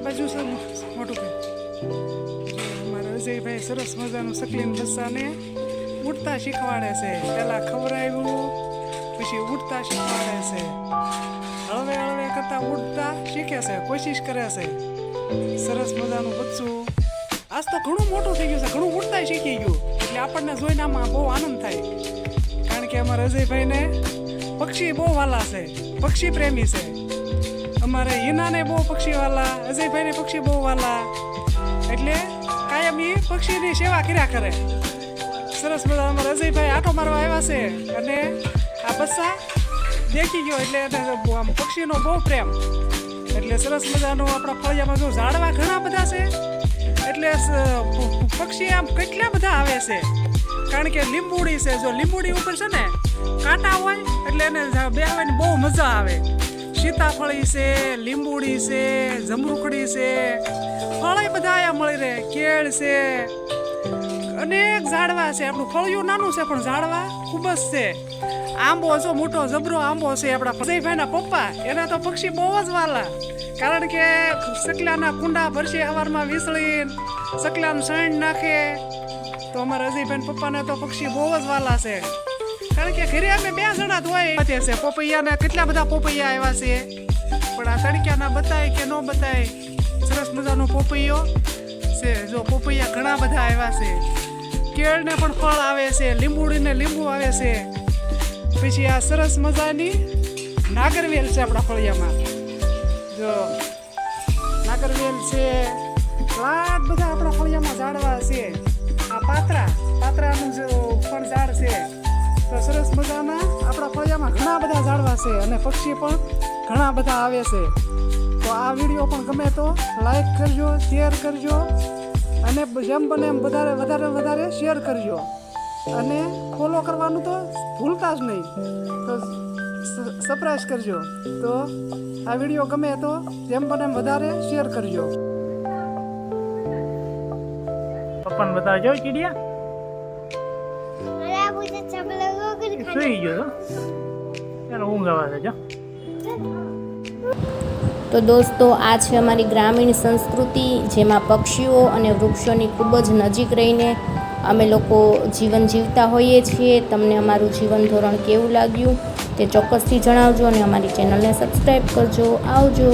બાજુ છે મોટું ભાઈ મારા અજયભાઈ સરસ મજાનું સકલીન બચ્ચાને ઉડતા શીખવાડે છે. પહેલાં ખવડાવ્યું પછી ઉડતા શીખવાડે છે. હળવે હળવે કરતાં ઉડતા શીખે છે, કોશિશ કરે છે. સરસ મજાનું બચ્ચું આજ તો ઘણું મોટું થઈ ગયું છે, ઘણું ઉડતા શીખી ગયું. એટલે આપણને જોઈને આમાં બહુ આનંદ થાય, કારણ કે અમારા અજયભાઈને પક્ષી બહુ વાલા છે, પક્ષી પ્રેમી છે. અમારે હિનાને બહુ પક્ષીવાલા, અજયભાઈને પક્ષી બહુ વાલા, એટલે કાયમ એ પક્ષીની સેવા કર્યા કરે. સરસ બધા અમારા અજયભાઈ આંટો મારવા આવ્યા છે અને આ બચ્ચા દેખી ગયો એટલે એને આમ પક્ષીનો બહુ પ્રેમ. એટલે સરસ મજાનું આપણા ફળિયામાં જો ઝાડવા ઘણા બધા છે, એટલે પક્ષી આમ કેટલા બધા આવે છે. કારણ કે લીંબુડી છે, જો લીંબુડી ઉપર છે ને કાંટા હોય એટલે એને બેહવાની બહુ મજા આવે. સીતાફળી છે, લીંબુડી છે, જમરૂખડી છે, ફળ બધા અહીંયા મળી રહે. કેળ છે, અનેક ઝાડવા છે. આપણું ફળિયું નાનું છે પણ ઝાડવા ખૂબ જ છે. આંબો જો મોટો જબરો આંબો છે. આપણા અજયભાઈના પપ્પા એના તો પક્ષી બહુ જ વાલા, કારણ કે સકલાના કુંડા ભરશે સવારમાં વીસળીને, સકલાને સણ નાખે. તો અમારા અજયભાઈ પપ્પાને તો પક્ષી બહુ જ વાલા છે, કારણ કે ઘરે અમે 2 જણા જ હોય છે. પોપૈયાના કેટલા બધા પોપૈયા આવ્યા છે, પણ આ તડક્યાના બતાય કે ન બતાય. સરસ મજાનો પોપૈયો છે, જો પોપૈયા ઘણા બધા આવ્યા છે. કેળને પણ ફળ આવે છે, લીંબુડીને લીંબુ આવે છે. પછી આ સરસ મજાની નાગરવેલ છે આપણા ફળિયામાં. જો નાગરવેલ છે, ઘણા બધા આપણા ફળિયામાં ઝાડવા છે. આ પાત્રાનું જે પણ ઝાડ છે. તો સરસ મજાના આપણા ફળિયામાં ઘણા બધા ઝાડવા છે અને પક્ષી પણ ઘણા બધા આવે છે. તો આ વિડીયો પણ ગમે તો લાઈક કરજો, શેર કરજો અને જેમ બને એમ વધારે શેર કરજો અને ફોલો કરવાનું તો ભૂલતા જ નહીં. તો સબસ્ક્રાઇબ કરજો. તો આ વિડીયો ગમે તો જેમ બને એમ વધારે શેર કરજો. પપ્પાને બતાવજો કીડિયા સુઈ ગયો એને ઊંઘ આવે છે. તો દોસ્તો, આ છે અમારી ગ્રામીણ સંસ્કૃતિ, જેમાં પક્ષીઓ અને વૃક્ષોની ખૂબ જ નજીક રહીને અમે લોકો જીવન જીવતા હોઈએ છીએ. તમને અમારું જીવન ધોરણ કેવું લાગ્યું તે ચોક્કસથી જણાવજો અને અમારી ચેનલને સબસ્ક્રાઈબ કરજો. આવજો.